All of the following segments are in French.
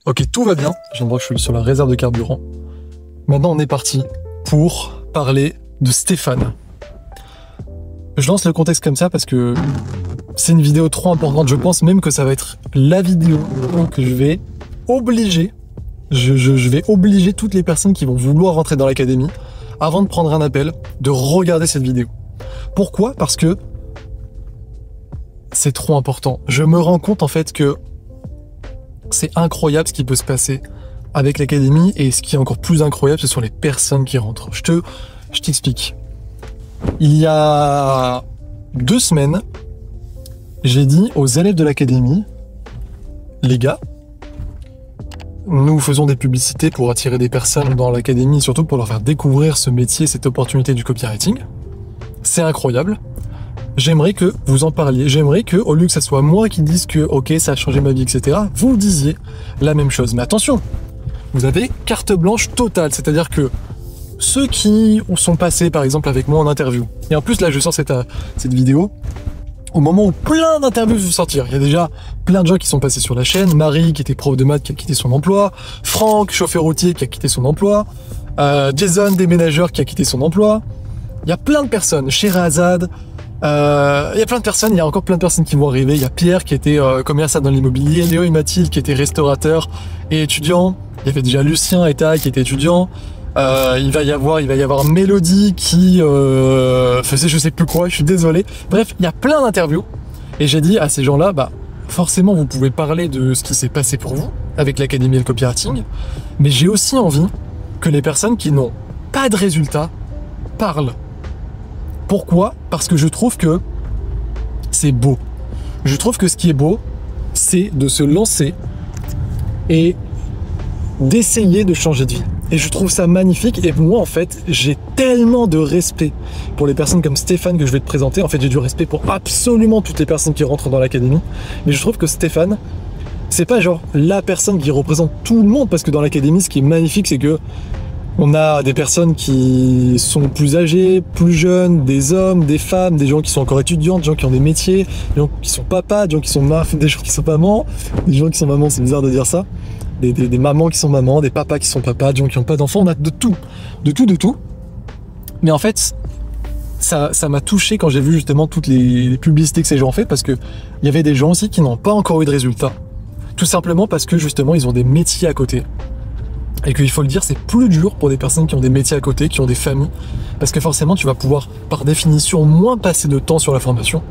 Ok, tout va bien. Je viens de voir que je suis sur la réserve de carburant. Maintenant, on est parti pour parler de Stéphane. Je lance le contexte comme ça parce que c'est une vidéo trop importante. Je pense même que ça va être la vidéo que je vais obliger. Je vais obliger toutes les personnes qui vont vouloir rentrer dans l'académie, avant de prendre un appel, de regarder cette vidéo. Pourquoi ? Parce que c'est trop important. Je me rends compte en fait que c'est incroyable ce qui peut se passer avec l'académie, et ce qui est encore plus incroyable, ce sont les personnes qui rentrent. Je t'explique. Il y a 2 semaines, j'ai dit aux élèves de l'académie, les gars, nous faisons des publicités pour attirer des personnes dans l'académie, surtout pour leur faire découvrir ce métier, cette opportunité du copywriting. C'est incroyable. J'aimerais que vous en parliez. J'aimerais que, au lieu que ça soit moi qui dise que, ok, ça a changé ma vie, etc., vous disiez la même chose. Mais attention, vous avez carte blanche totale. C'est-à-dire que ceux qui sont passés, par exemple, avec moi en interview, et en plus, là, je sors cette vidéo au moment où plein d'interviews vont sortir. Il y a déjà plein de gens qui sont passés sur la chaîne. Marie, qui était prof de maths, qui a quitté son emploi. Franck, chauffeur routier, qui a quitté son emploi. Jason, déménageur, qui a quitté son emploi. Il y a plein de personnes. Sherazade. Il y a plein de personnes, il y a encore plein de personnes qui vont arriver. Il y a Pierre qui était commerçant dans l'immobilier, Léo et Mathilde qui étaient restaurateurs et étudiants. Il y avait déjà Lucien et Tai qui étaient étudiants. Il va y avoir Mélodie qui faisait je sais plus quoi, je suis désolé. Bref, il y a plein d'interviews. Et j'ai dit à ces gens-là, bah forcément vous pouvez parler de ce qui s'est passé pour vous avec l'académie et le copywriting, mais j'ai aussi envie que les personnes qui n'ont pas de résultats parlent. Pourquoi ? Parce que je trouve que c'est beau. Je trouve que ce qui est beau, c'est de se lancer et d'essayer de changer de vie. Et je trouve ça magnifique. Et moi, en fait, j'ai tellement de respect pour les personnes comme Stéphane que je vais te présenter. En fait, j'ai du respect pour absolument toutes les personnes qui rentrent dans l'académie. Mais je trouve que Stéphane, c'est pas genre la personne qui représente tout le monde. Parce que dans l'académie, ce qui est magnifique, c'est que on a des personnes qui sont plus âgées, plus jeunes, des hommes, des femmes, des gens qui sont encore étudiants, des gens qui ont des métiers, des gens qui sont papas, des gens qui sont des gens qui sont mamans, des gens qui sont mamans, c'est bizarre de dire ça, des mamans qui sont mamans, des papas qui sont papas, des gens qui n'ont pas d'enfants, on a de tout. Mais en fait, ça m'a touché quand j'ai vu justement toutes les publicités que ces gens ont fait, parce que il y avait des gens aussi qui n'ont pas encore eu de résultats. Tout simplement parce que justement, ils ont des métiers à côté. Et qu'il faut le dire, c'est plus dur pour des personnes qui ont des métiers à côté, qui ont des familles, parce que forcément tu vas pouvoir par définition moins passer de temps sur la formation.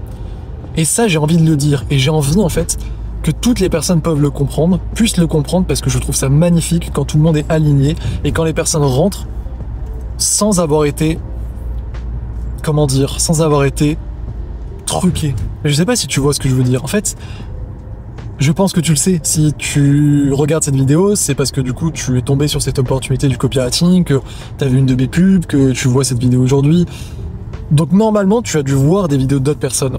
Et ça, j'ai envie de le dire, et j'ai envie en fait que toutes les personnes puissent le comprendre, parce que je trouve ça magnifique quand tout le monde est aligné et quand les personnes rentrent sans avoir été, truquées. Je sais pas si tu vois ce que je veux dire. En fait, je pense que tu le sais. Si tu regardes cette vidéo, c'est parce que du coup tu es tombé sur cette opportunité du copywriting, que tu as vu une de mes pubs, que tu vois cette vidéo aujourd'hui. Donc normalement tu as dû voir des vidéos d'autres personnes.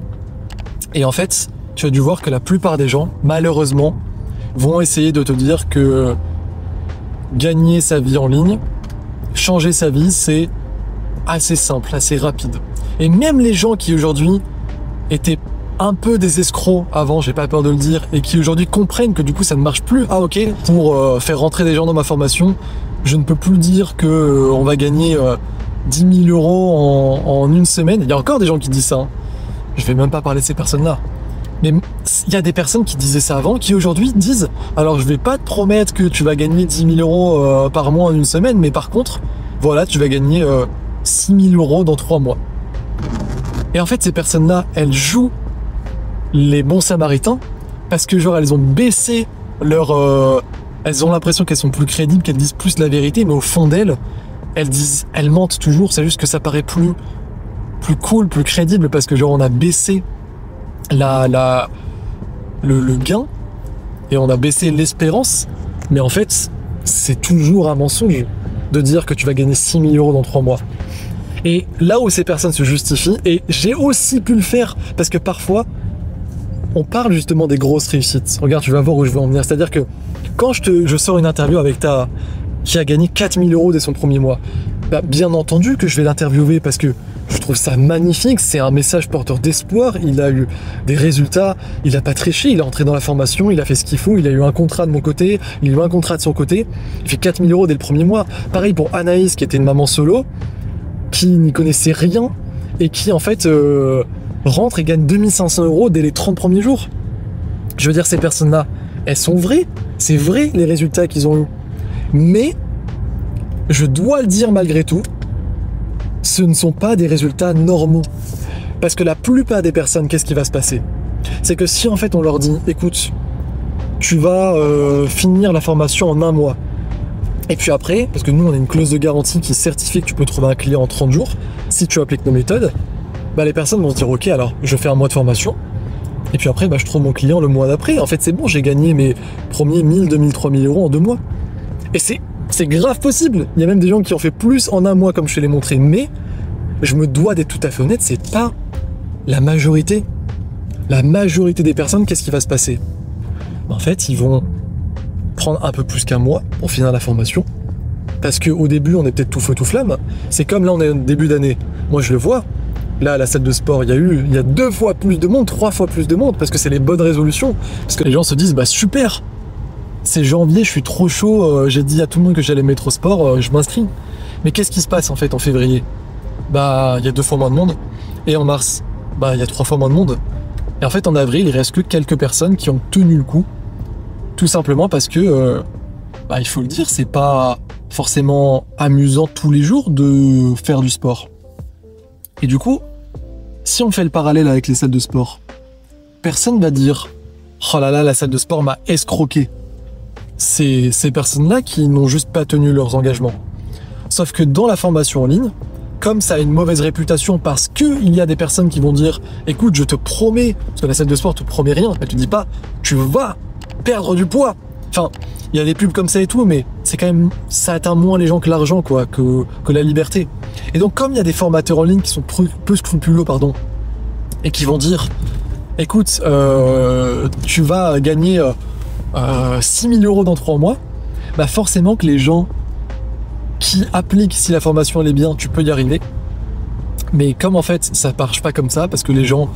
Et en fait, tu as dû voir que la plupart des gens, malheureusement, vont essayer de te dire que gagner sa vie en ligne, changer sa vie, c'est assez simple, assez rapide. Et même les gens qui aujourd'hui étaient un peu des escrocs avant, j'ai pas peur de le dire, et qui aujourd'hui comprennent que du coup ça ne marche plus. Ah ok, pour faire rentrer des gens dans ma formation, je ne peux plus dire que on va gagner 10 000 euros en une semaine. Il y a encore des gens qui disent ça, hein. Je vais même pas parler de ces personnes-là. Mais il y a des personnes qui disaient ça avant, qui aujourd'hui disent, alors je vais pas te promettre que tu vas gagner 10 000 euros par mois en une semaine, mais par contre, voilà, tu vas gagner 6 000 euros dans 3 mois. Et en fait, ces personnes-là, elles jouent les bons samaritains, parce que genre elles ont baissé elles ont l'impression qu'elles sont plus crédibles, qu'elles disent plus la vérité, mais au fond d'elles, elles mentent toujours. C'est juste que ça paraît plus cool, plus crédible, parce que genre on a baissé le gain et on a baissé l'espérance, mais en fait c'est toujours un mensonge de dire que tu vas gagner 6 000 euros dans 3 mois. Et là où ces personnes se justifient, et j'ai aussi pu le faire, parce que parfois on parle justement des grosses réussites. Regarde, tu vas voir où je veux en venir. C'est-à-dire que quand je sors une interview avec qui a gagné 4 000 euros dès son premier mois, bah, bien entendu que je vais l'interviewer, parce que Je trouve ça magnifique, c'est un message porteur d'espoir, il a eu des résultats, il a pas triché, il est entré dans la formation, il a fait ce qu'il faut, il a eu un contrat de mon côté, il a eu un contrat de son côté, il fait 4 000 € dès le premier mois. Pareil pour Anaïs qui était une maman solo, qui n'y connaissait rien et qui en fait rentre et gagne 2 500 € dès les 30 premiers jours. Je veux dire, ces personnes-là, elles sont vraies, c'est vrai les résultats qu'ils ont eu. Mais, je dois le dire malgré tout, ce ne sont pas des résultats normaux. Parce que la plupart des personnes, qu'est-ce qui va se passer? C'est que si en fait on leur dit, écoute, tu vas finir la formation en 1 mois, et puis après, parce que nous on a une clause de garantie qui certifie que tu peux trouver un client en 30 jours, si tu appliques nos méthodes, bah les personnes vont se dire, ok, alors je fais 1 mois de formation, et puis après, bah, je trouve mon client le mois d'après. En fait, c'est bon, j'ai gagné mes premiers 1000, 2000, 3000 € en 2 mois. Et c'est grave possible. Il y a même des gens qui ont fait plus en 1 mois, comme je te l'ai montré. Mais je me dois d'être tout à fait honnête, c'est pas la majorité. La majorité des personnes, qu'est-ce qui va se passer? En fait, ils vont prendre un peu plus qu'1 mois pour finir la formation. Parce qu'au début, on est peut-être tout feu, tout flamme. C'est comme là, on est au début d'année. Moi, je le vois. Là, à la salle de sport, il y a 2 fois plus de monde, 3 fois plus de monde, parce que c'est les bonnes résolutions. Parce que les gens se disent, bah super, c'est janvier, je suis trop chaud, j'ai dit à tout le monde que j'allais mettre au sport, je m'inscris. Mais qu'est-ce qui se passe en fait en février? Bah, il y a 2 fois moins de monde. Et en mars, bah, il y a 3 fois moins de monde. Et en fait, en avril, il reste que quelques personnes qui ont tenu le coup. Tout simplement parce que, bah, il faut le dire, c'est pas forcément amusant tous les jours de faire du sport. Et du coup, si on fait le parallèle avec les salles de sport, personne va dire « Oh là là, la salle de sport m'a escroqué ». C'est ces personnes-là qui n'ont juste pas tenu leurs engagements. Sauf que dans la formation en ligne, comme ça a une mauvaise réputation parce qu'il y a des personnes qui vont dire « Écoute, je te promets », parce que la salle de sport te promet rien, elle te dit pas « Tu vas perdre du poids ». Enfin, il y a des pubs comme ça et tout, mais c'est quand même, ça atteint moins les gens que l'argent, quoi, que la liberté. Et donc, comme il y a des formateurs en ligne qui sont peu scrupuleux, et qui vont dire, écoute, tu vas gagner 6 000 € dans 3 mois, bah forcément que les gens qui appliquent, si la formation elle est bien, tu peux y arriver. Mais comme en fait, ça marche pas comme ça, parce que les gens,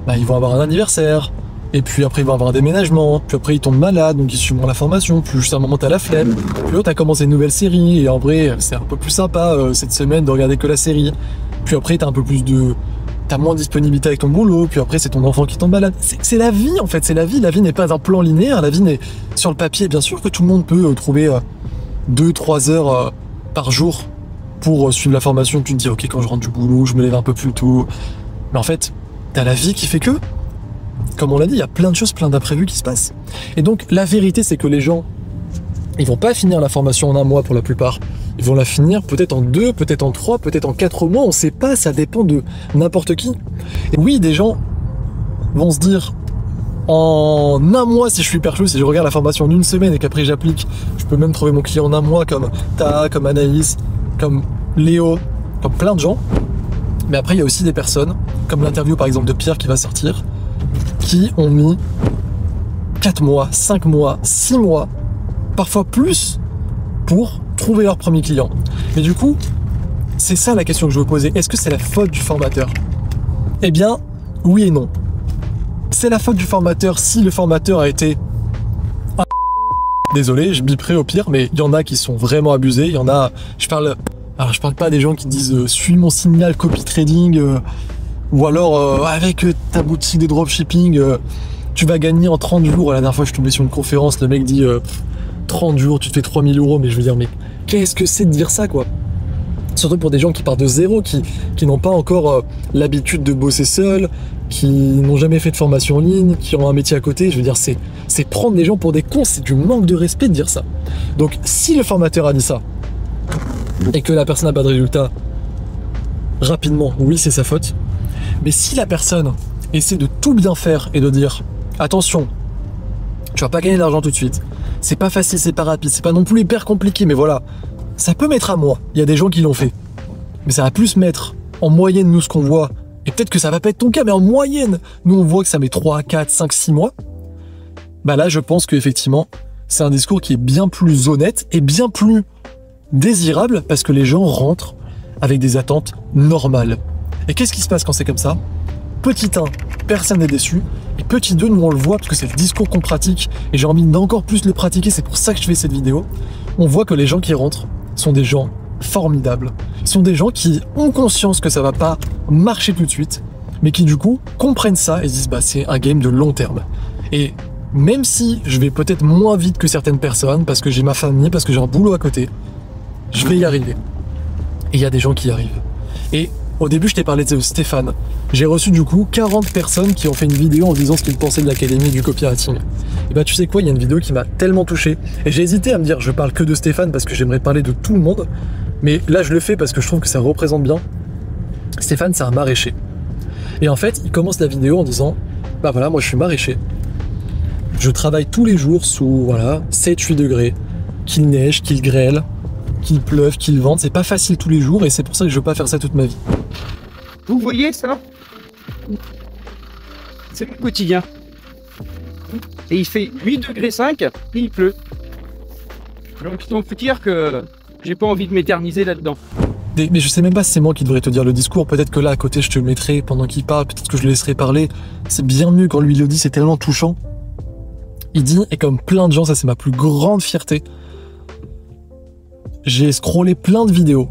bah, ils vont avoir un anniversaire, et puis après ils vont avoir un déménagement, puis après ils tombent malades, donc ils suivront la formation, puis juste à un moment t'as la flemme, puis l'autre t'as commencé une nouvelle série, et en vrai c'est un peu plus sympa cette semaine de regarder que la série, puis après t'as moins de disponibilité avec ton boulot, puis après c'est ton enfant qui tombe malade. C'est la vie en fait, c'est la vie n'est pas un plan linéaire, la vie n'est sur le papier, bien sûr que tout le monde peut trouver 2-3 heures par jour pour suivre la formation, tu te dis ok quand je rentre du boulot, je me lève un peu plus tôt, mais en fait t'as la vie qui fait que, comme on l'a dit, il y a plein de choses, plein d'imprévus qui se passent. Et donc, la vérité, c'est que les gens, ils vont pas finir la formation en 1 mois pour la plupart. Ils vont la finir peut-être en 2, peut-être en 3, peut-être en 4 mois, on sait pas, ça dépend de n'importe qui. Et oui, des gens vont se dire, en 1 mois, si je suis hyper chaud, si je regarde la formation en 1 semaine et qu'après j'applique, je peux même trouver mon client en 1 mois, comme Taha, comme Anaïs, comme Léo, comme plein de gens. Mais après, il y a aussi des personnes, comme l'interview par exemple de Pierre qui va sortir, qui ont mis 4 mois, 5 mois, 6 mois, parfois plus, pour trouver leur premier client. Mais du coup, c'est ça la question que je veux poser. Est-ce que c'est la faute du formateur? Eh bien, oui et non. C'est la faute du formateur si le formateur a été... Désolé, je biperai au pire, mais il y en a qui sont vraiment abusés. Il y en a... Alors, je parle pas des gens qui disent suis mon signal copy trading... Ou alors, avec ta boutique de dropshipping, tu vas gagner en 30 jours. La dernière fois, je suis tombé sur une conférence, le mec dit 30 jours, tu te fais 3 000 €. Mais je veux dire, mais qu'est-ce que c'est de dire ça, quoi? Surtout pour des gens qui partent de zéro, qui n'ont pas encore l'habitude de bosser seuls, qui n'ont jamais fait de formation en ligne, qui ont un métier à côté. Je veux dire, c'est prendre les gens pour des cons, c'est du manque de respect de dire ça. Donc, si le formateur a dit ça, et que la personne n'a pas de résultat, rapidement, oui, c'est sa faute. Mais si la personne essaie de tout bien faire et de dire attention, tu vas pas gagner d'argent tout de suite, c'est pas facile, c'est pas rapide, c'est pas non plus hyper compliqué, mais voilà, ça peut mettre un mois. Il y a des gens qui l'ont fait, mais ça va plus mettre en moyenne, nous, ce qu'on voit, et peut-être que ça va pas être ton cas, mais en moyenne, nous, on voit que ça met 3, 4, 5, 6 mois. Bah là, je pense qu'effectivement, c'est un discours qui est bien plus honnête et bien plus désirable parce que les gens rentrent avec des attentes normales. Et qu'est-ce qui se passe quand c'est comme ça? Petit 1, personne n'est déçu. Et petit 2, nous on le voit parce que c'est le discours qu'on pratique et j'ai envie d'encore plus le pratiquer, c'est pour ça que je fais cette vidéo. On voit que les gens qui rentrent sont des gens formidables. Ce sont des gens qui ont conscience que ça va pas marcher tout de suite, mais qui du coup comprennent ça et se disent bah c'est un game de long terme. Et même si je vais peut-être moins vite que certaines personnes, parce que j'ai ma famille, parce que j'ai un boulot à côté, je vais y arriver. Et il y a des gens qui y arrivent. Et au début, je t'ai parlé de Stéphane. J'ai reçu du coup 40 personnes qui ont fait une vidéo en disant ce qu'ils pensaient de l'académie du copywriting. Et bah tu sais quoi, il y a une vidéo qui m'a tellement touché. Et j'ai hésité à me dire je parle que de Stéphane parce que j'aimerais parler de tout le monde. Mais là je le fais parce que je trouve que ça représente bien. Stéphane c'est un maraîcher. Et en fait il commence la vidéo en disant bah voilà moi je suis maraîcher. Je travaille tous les jours sous voilà 7-8 degrés. Qu'il neige, qu'il grêle, qu'il pleuve, qu'il vente. C'est pas facile tous les jours et c'est pour ça que je veux pas faire ça toute ma vie. Vous voyez ça? C'est mon quotidien. Et il fait 8 degrés 5 et il pleut. Donc il faut dire que j'ai pas envie de m'éterniser là-dedans. Mais je sais même pas si c'est moi qui devrais te dire le discours. Peut-être que là à côté je te le mettrai pendant qu'il parle. Peut-être que je le laisserai parler. C'est bien mieux quand lui il le dit, c'est tellement touchant. Il dit, et comme plein de gens, ça c'est ma plus grande fierté, j'ai scrollé plein de vidéos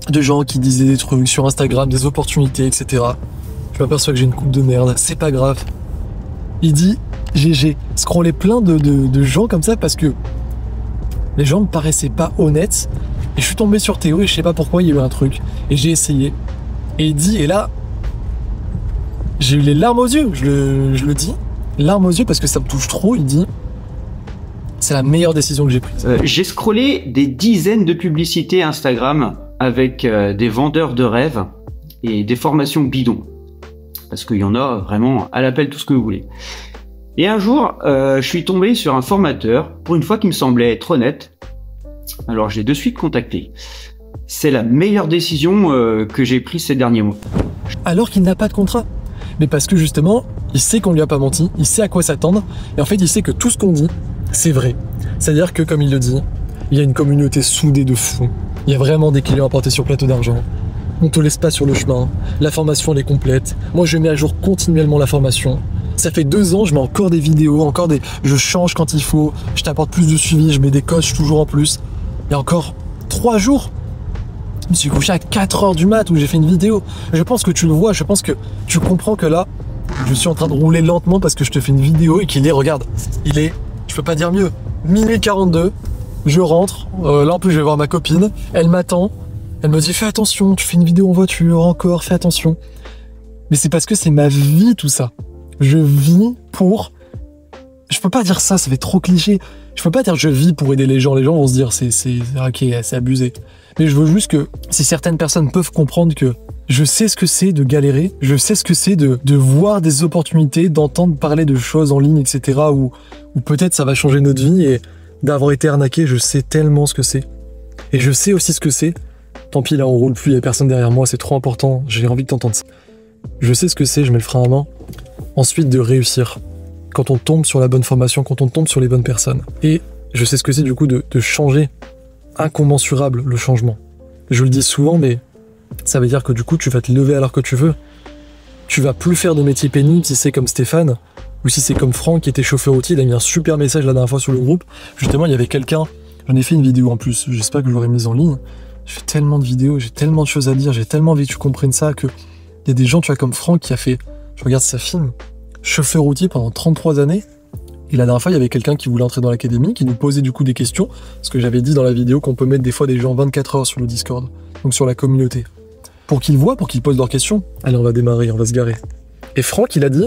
de gens qui disaient des trucs sur Instagram, des opportunités, etc. Je m'aperçois que j'ai une coupe de merde, c'est pas grave. Il dit, j'ai scrollé plein de gens comme ça parce que les gens me paraissaient pas honnêtes. Et je suis tombé sur Théo et je sais pas pourquoi il y a eu un truc. Et j'ai essayé. Et il dit, et là, j'ai eu les larmes aux yeux, je le dis. Larmes aux yeux parce que ça me touche trop. Il dit, c'est la meilleure décision que j'ai prise. J'ai scrollé des dizaines de publicités Instagram avec des vendeurs de rêves et des formations bidons. Parce qu'il y en a vraiment à l'appel tout ce que vous voulez. Et un jour, je suis tombé sur un formateur, pour une fois qui me semblait être honnête. Alors j'ai de suite contacté. C'est la meilleure décision que j'ai prise ces derniers mois. Alors qu'il n'a pas de contrat. Mais parce que justement, il sait qu'on lui a pas menti, il sait à quoi s'attendre, et en fait il sait que tout ce qu'on dit, c'est vrai. C'est-à-dire que, comme il le dit, il y a une communauté soudée de fous. Il y a vraiment des clients à porter sur plateau d'argent. On te laisse pas sur le chemin. La formation, elle est complète. Moi, je mets à jour continuellement la formation. Ça fait 2 ans, je mets encore des vidéos, je change quand il faut. Je t'apporte plus de suivi, je mets des coachs toujours en plus. Il y a encore 3 jours, je me suis couché à 4 heures du mat où j'ai fait une vidéo. Je pense que tu le vois, je pense que tu comprends que là, je suis en train de rouler lentement parce que je te fais une vidéo et qu'il est, regarde, il est, je peux pas dire mieux, minuit 42, je rentre, là en plus je vais voir ma copine, elle m'attend, elle me dit fais attention, tu fais une vidéo en voiture, encore, fais attention. Mais c'est parce que c'est ma vie tout ça. Je vis pour... Je peux pas dire ça, ça fait trop cliché. Je peux pas dire je vis pour aider les gens vont se dire c'est ok, c'est abusé. Mais je veux juste que si certaines personnes peuvent comprendre que je sais ce que c'est de galérer, je sais ce que c'est de voir des opportunités, d'entendre parler de choses en ligne, etc. Ou peut-être ça va changer notre vie et d'avoir été arnaqué, je sais tellement ce que c'est. Et je sais aussi ce que c'est. Tant pis, là on roule plus, il y a personne derrière moi, c'est trop important, j'ai envie de t'entendre ça. Je sais ce que c'est, je mets le frein à main. Ensuite, de réussir. Quand on tombe sur la bonne formation, quand on tombe sur les bonnes personnes. Et je sais ce que c'est du coup de changer. Incommensurable le changement. Je le dis souvent, mais ça veut dire que du coup tu vas te lever à l'heure que tu veux. Tu vas plus faire de métier pénible si c'est comme Stéphane ou si c'est comme Franck qui était chauffeur routier. Il a mis un super message la dernière fois sur le groupe. Justement, il y avait quelqu'un, j'en ai fait une vidéo en plus, j'espère que je l'aurai mise en ligne. Je fais tellement de vidéos, j'ai tellement de choses à dire, j'ai tellement envie que tu comprennes ça que il y a des gens, tu vois, comme Franck qui a fait, je regarde sa film, chauffeur routier pendant 33 années. Et la dernière fois, il y avait quelqu'un qui voulait entrer dans l'académie, qui nous posait du coup des questions, parce que j'avais dit dans la vidéo qu'on peut mettre des fois des gens 24 heures sur le Discord, donc sur la communauté, pour qu'ils voient, pour qu'ils posent leurs questions. Allez, on va démarrer, on va se garer. Et Franck, il a dit,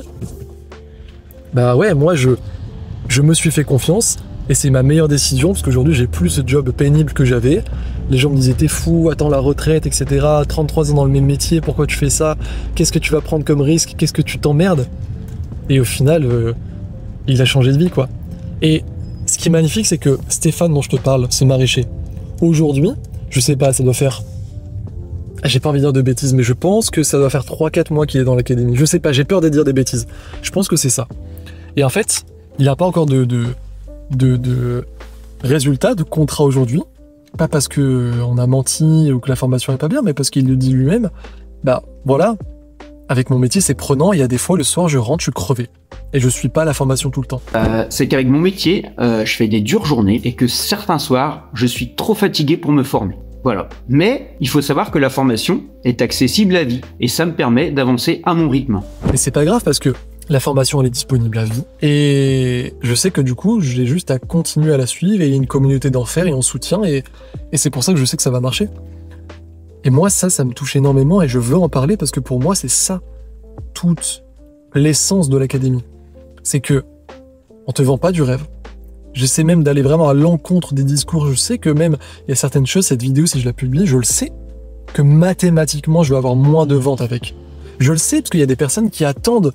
bah ouais, moi je me suis fait confiance, et c'est ma meilleure décision, parce qu'aujourd'hui j'ai plus ce job pénible que j'avais. Les gens me disaient t'es fou, attends la retraite, etc. 33 ans dans le même métier, pourquoi tu fais ça? Qu'est-ce que tu vas prendre comme risque? Qu'est-ce que tu t'emmerdes? Et au final, il a changé de vie, quoi. Et ce qui est magnifique, c'est que Stéphane, dont je te parle, ce maraîcher, aujourd'hui, je sais pas, ça doit faire... J'ai pas envie de dire de bêtises, mais je pense que ça doit faire 3-4 mois qu'il est dans l'académie. Je sais pas, j'ai peur de dire des bêtises. Je pense que c'est ça. Et en fait, il n'a pas encore de résultat, de contrat aujourd'hui. Pas parce qu'on a menti ou que la formation n'est pas bien, mais parce qu'il le dit lui-même. Bah voilà, avec mon métier c'est prenant, et il y a des fois le soir je rentre, je suis crevé. Et je suis pas à la formation tout le temps. C'est qu'avec mon métier, je fais des dures journées et que certains soirs, je suis trop fatigué pour me former. Voilà. Mais il faut savoir que la formation est accessible à vie et ça me permet d'avancer à mon rythme. Mais c'est pas grave parce que la formation elle est disponible à vie et je sais que du coup j'ai juste à continuer à la suivre et il y a une communauté d'enfer et on soutient et c'est pour ça que je sais que ça va marcher. Et moi ça me touche énormément et je veux en parler parce que pour moi c'est ça toute l'essence de l'académie. C'est que on te vend pas du rêve. J'essaie même d'aller vraiment à l'encontre des discours. Je sais que même il y a certaines choses, cette vidéo si je la publie, je le sais que mathématiquement je vais avoir moins de ventes avec. Je le sais parce qu'il y a des personnes qui attendent,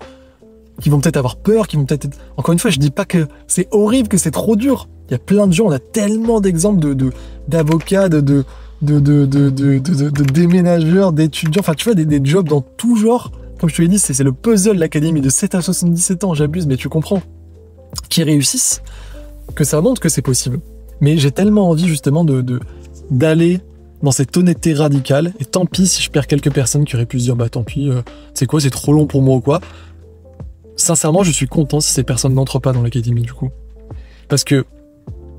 qui vont peut-être avoir peur, qui vont peut-être... Encore une fois, je dis pas que c'est horrible, que c'est trop dur. Il y a plein de gens, on a tellement d'exemples d'avocats, de déménageurs, d'étudiants, enfin tu vois, des jobs dans tout genre. Comme je te l'ai dit, c'est le puzzle de l'académie de 7 à 77 ans, j'abuse, mais tu comprends. Qui réussissent, que ça montre que c'est possible. Mais j'ai tellement envie justement d'aller dans cette honnêteté radicale, et tant pis si je perds quelques personnes qui auraient pu se dire bah tant pis, c'est quoi, c'est trop long pour moi ou quoi. Sincèrement, je suis content si ces personnes n'entrent pas dans l'académie du coup. Parce que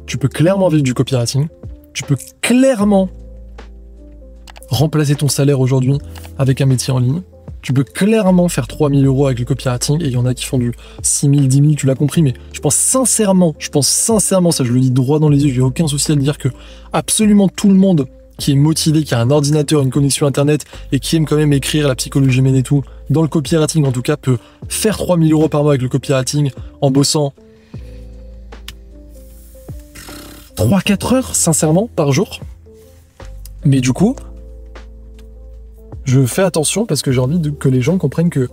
tu peux clairement vivre du copywriting, tu peux clairement remplacer ton salaire aujourd'hui avec un métier en ligne, tu peux clairement faire 3 000 € avec le copywriting, et il y en a qui font du 6 000, 10 000, tu l'as compris, mais je pense sincèrement, ça je le dis droit dans les yeux, j'ai aucun souci à le dire que absolument tout le monde qui est motivé, qui a un ordinateur, une connexion internet et qui aime quand même écrire la psychologie humaine et tout, dans le copywriting en tout cas, peut faire 3 000 € par mois avec le copywriting en bossant 3-4 heures, sincèrement, par jour. Mais du coup, je fais attention parce que j'ai envie que les gens comprennent que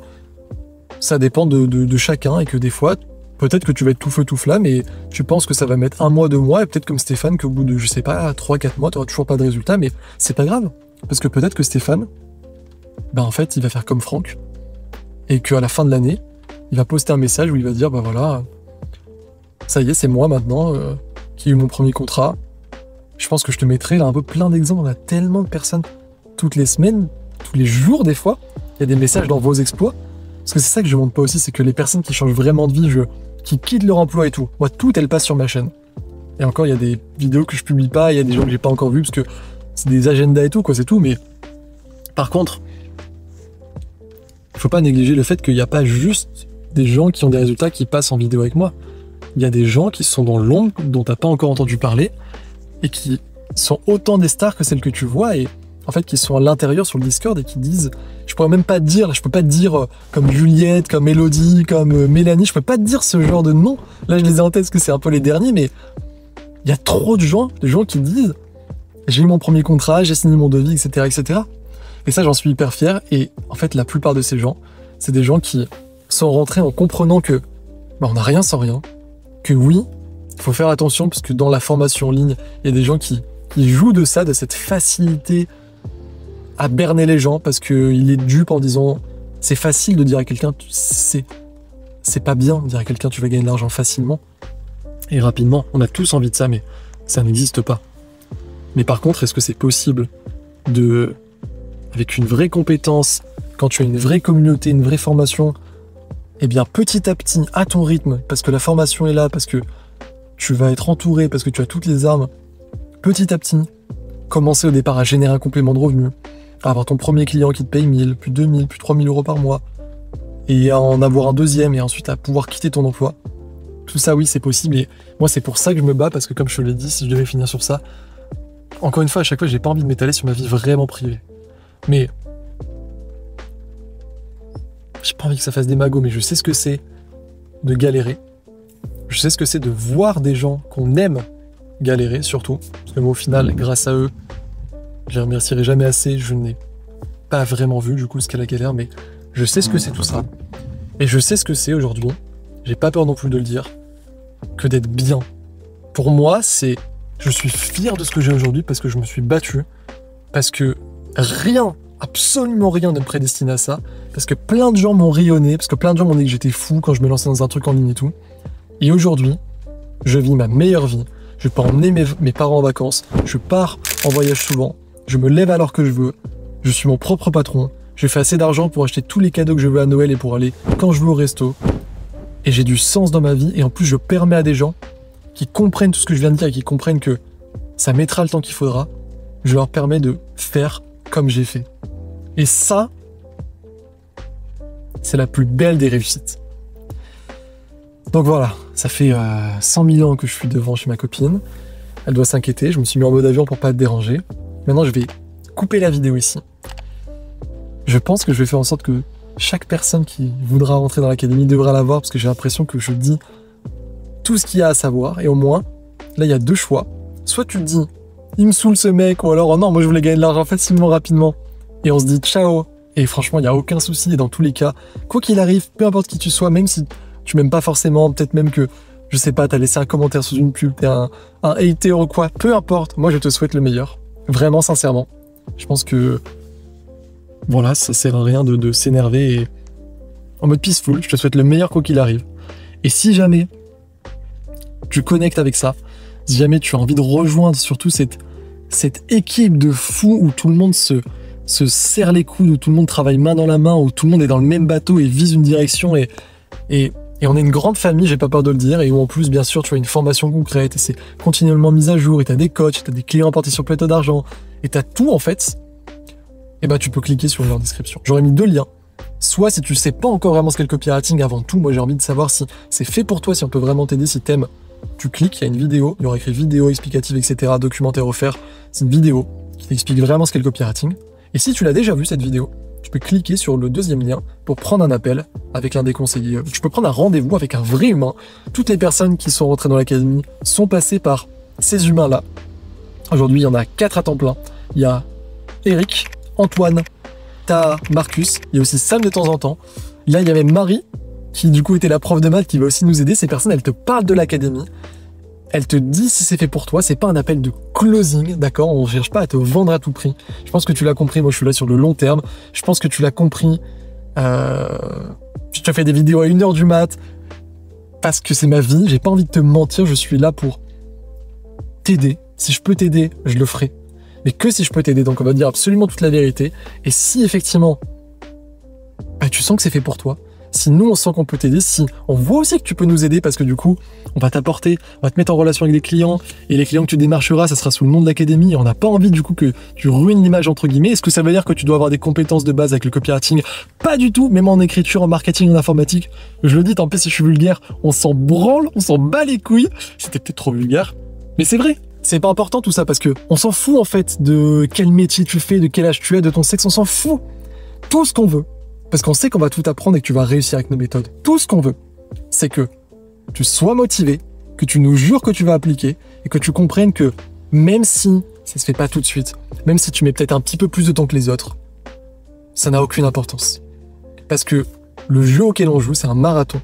ça dépend de chacun et que des fois, peut-être que tu vas être tout feu tout flamme et tu penses que ça va mettre 1 mois, 2 mois, et peut-être comme Stéphane qu'au bout de, je sais pas, 3-4 mois, tu n'auras toujours pas de résultat, mais c'est pas grave. Parce que peut-être que Stéphane, ben en fait, il va faire comme Franck et qu'à la fin de l'année, il va poster un message où il va dire, bah voilà, ça y est, c'est moi maintenant qui ai eu mon premier contrat. Je pense que je te mettrai là un peu plein d'exemples. On a tellement de personnes toutes les semaines, tous les jours des fois, il y a des messages dans vos exploits. Parce que c'est ça que je montre pas aussi, c'est que les personnes qui changent vraiment de vie, qui quittent leur emploi et tout, moi tout elles passent sur ma chaîne. Et encore il y a des vidéos que je publie pas, il y a des gens que j'ai pas encore vus parce que c'est des agendas et tout, quoi, c'est tout. Mais par contre, il faut pas négliger le fait qu'il n'y a pas juste des gens qui ont des résultats qui passent en vidéo avec moi. Il y a des gens qui sont dans l'ombre, dont t'as pas encore entendu parler, et qui sont autant des stars que celles que tu vois, et en fait qui sont à l'intérieur sur le Discord et qui disent, je pourrais même pas te dire, je peux pas te dire comme Juliette, comme Elodie, comme Mélanie, je peux pas te dire ce genre de nom. Là je les ai en tête parce que c'est un peu les derniers, mais il y a trop de gens qui disent, j'ai eu mon premier contrat, j'ai signé mon devis, etc., etc. Et ça j'en suis hyper fier, et en fait la plupart de ces gens, c'est des gens qui sont rentrés en comprenant que bah, on n'a rien sans rien, que oui, il faut faire attention parce que dans la formation en ligne, il y a des gens qui jouent de ça, de cette facilité à berner les gens parce qu'il est dupe en disant c'est facile de dire à quelqu'un c'est pas bien de dire à quelqu'un tu vas gagner de l'argent facilement et rapidement. On a tous envie de ça, mais ça n'existe pas. Mais par contre, est-ce que c'est possible avec une vraie compétence, quand tu as une vraie communauté, une vraie formation, eh bien petit à petit, à ton rythme, parce que la formation est là, parce que tu vas être entouré, parce que tu as toutes les armes, petit à petit, commencer au départ à générer un complément de revenu, à avoir ton premier client qui te paye 1000, puis 2000, puis 3000 € par mois, et à en avoir un deuxième, et ensuite à pouvoir quitter ton emploi. Tout ça, oui, c'est possible, et moi, c'est pour ça que je me bats, parce que comme je te l'ai dit, si je devais finir sur ça, encore une fois, à chaque fois, j'ai pas envie de m'étaler sur ma vie vraiment privée. Mais j'ai pas envie que ça fasse des magots, mais je sais ce que c'est de galérer. Je sais ce que c'est de voir des gens qu'on aime galérer, surtout. Parce que moi, au final, grâce à eux, je les remercierai jamais assez. Je n'ai pas vraiment vu, du coup, ce qu'est la galère, mais je sais ce que c'est tout ça. Et je sais ce que c'est aujourd'hui. J'ai pas peur non plus de le dire, que d'être bien. Pour moi, je suis fier de ce que j'ai aujourd'hui parce que je me suis battu. Parce que rien, absolument rien ne me prédestine à ça. Parce que plein de gens m'ont rayonné, parce que plein de gens m'ont dit que j'étais fou quand je me lançais dans un truc en ligne et tout. Et aujourd'hui, je vis ma meilleure vie. Je peux emmener mes parents en vacances. Je pars en voyage souvent. Je me lève à l'heure que je veux. Je suis mon propre patron. Je fais assez d'argent pour acheter tous les cadeaux que je veux à Noël et pour aller quand je veux au resto. Et j'ai du sens dans ma vie. Et en plus, je permets à des gens qui comprennent tout ce que je viens de dire et qui comprennent que ça mettra le temps qu'il faudra. Je leur permets de faire comme j'ai fait. Et ça, c'est la plus belle des réussites. Donc voilà, ça fait 100 000 ans que je suis devant chez ma copine. Elle doit s'inquiéter. Je me suis mis en mode avion pour pas te déranger. Maintenant, je vais couper la vidéo ici. Je pense que je vais faire en sorte que chaque personne qui voudra rentrer dans l'académie devra l'avoir parce que j'ai l'impression que je dis tout ce qu'il y a à savoir. Et au moins, là, il y a deux choix. Soit tu te dis, il me saoule ce mec, ou alors, oh non, moi je voulais gagner de l'argent facilement, rapidement. Et on se dit, ciao. Et franchement, il n'y a aucun souci. Et dans tous les cas, quoi qu'il arrive, peu importe qui tu sois, même si tu m'aimes pas forcément, peut-être même que, je sais pas, t'as laissé un commentaire sous une pub, t'es un hater ou quoi, peu importe. Moi, je te souhaite le meilleur. Vraiment, sincèrement. Je pense que voilà, ça sert à rien de s'énerver et en mode peaceful, je te souhaite le meilleur quoi qu'il arrive. Et si jamais tu connectes avec ça, si jamais tu as envie de rejoindre surtout cette équipe de fous où tout le monde se serre les coudes, où tout le monde travaille main dans la main, où tout le monde est dans le même bateau et vise une direction et on est une grande famille, j'ai pas peur de le dire, et où en plus, bien sûr, tu as une formation concrète et c'est continuellement mis à jour et tu as des coachs, tu as des clients portés sur plateau d'argent et tu as tout en fait. Et ben tu peux cliquer sur leur description. J'aurais mis deux liens. Soit si tu sais pas encore vraiment ce qu'est le copywriting, avant tout, moi j'ai envie de savoir si c'est fait pour toi, si on peut vraiment t'aider, si t'aimes, tu cliques, il y a une vidéo, il y aura écrit vidéo explicative, etc., documentaire offert. C'est une vidéo qui t'explique vraiment ce qu'est le copywriting. Et si tu l'as déjà vu cette vidéo, tu peux cliquer sur le deuxième lien pour prendre un appel avec l'un des conseillers. Tu peux prendre un rendez-vous avec un vrai humain. Toutes les personnes qui sont rentrées dans l'académie sont passées par ces humains-là. Aujourd'hui, il y en a 4 à temps plein. Il y a Eric, Antoine, t'as Marcus, il y a aussi Sam de temps en temps. Là, il y avait Marie, qui du coup était la prof de maths, qui va aussi nous aider. Ces personnes, elles te parlent de l'académie. Elles te disent si c'est fait pour toi. C'est pas un appel de closing, d'accord? On cherche pas à te vendre à tout prix. Je pense que tu l'as compris. Moi, je suis là sur le long terme. Je pense que tu l'as compris. Je te fais des vidéos à 1h du mat. Parce que c'est ma vie. J'ai pas envie de te mentir. Je suis là pour t'aider. Si je peux t'aider, je le ferai. Mais que si je peux t'aider, donc on va dire absolument toute la vérité. Et si effectivement, tu sens que c'est fait pour toi, si nous on sent qu'on peut t'aider, si on voit aussi que tu peux nous aider parce que du coup, on va t'apporter, on va te mettre en relation avec des clients, et les clients que tu démarcheras, ça sera sous le nom de l'académie, et on n'a pas envie du coup que tu ruines l'image entre guillemets. Est-ce que ça veut dire que tu dois avoir des compétences de base avec le copywriting? Pas du tout, même en écriture, en marketing, en informatique. Je le dis, tant pis si je suis vulgaire, on s'en branle, on s'en bat les couilles. C'était peut-être trop vulgaire, mais c'est vrai. C'est pas important tout ça parce que on s'en fout en fait de quel métier tu fais, de quel âge tu es, de ton sexe, on s'en fout. Tout ce qu'on veut, parce qu'on sait qu'on va tout apprendre et que tu vas réussir avec nos méthodes. Tout ce qu'on veut, c'est que tu sois motivé, que tu nous jures que tu vas appliquer et que tu comprennes que même si ça se fait pas tout de suite, même si tu mets peut-être un petit peu plus de temps que les autres, ça n'a aucune importance. Parce que le jeu auquel on joue, c'est un marathon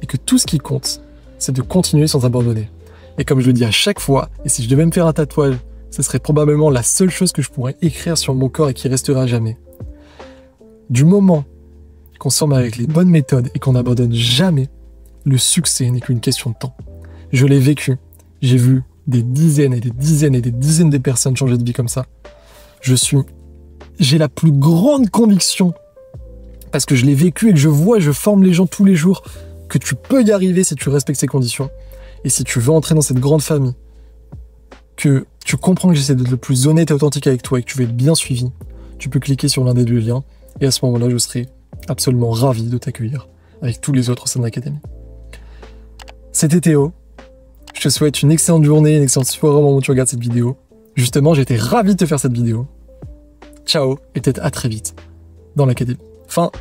et que tout ce qui compte, c'est de continuer sans abandonner. Et comme je le dis à chaque fois, et si je devais me faire un tatouage, ce serait probablement la seule chose que je pourrais écrire sur mon corps et qui restera à jamais. Du moment qu'on s'en met avec les bonnes méthodes et qu'on n'abandonne jamais, le succès n'est qu'une question de temps. Je l'ai vécu. J'ai vu des dizaines et des dizaines et des dizaines de personnes changer de vie comme ça. J'ai la plus grande conviction, parce que je l'ai vécu et que je vois et je forme les gens tous les jours, que tu peux y arriver si tu respectes ces conditions. Et si tu veux entrer dans cette grande famille, que tu comprends que j'essaie d'être le plus honnête et authentique avec toi et que tu veux être bien suivi, tu peux cliquer sur l'un des deux liens et à ce moment-là, je serai absolument ravi de t'accueillir avec tous les autres au sein de l'académie. C'était Théo. Je te souhaite une excellente journée, une excellente soirée au moment où tu regardes cette vidéo. Justement, j'étais ravi de te faire cette vidéo. Ciao et peut-être à très vite dans l'académie. Fin.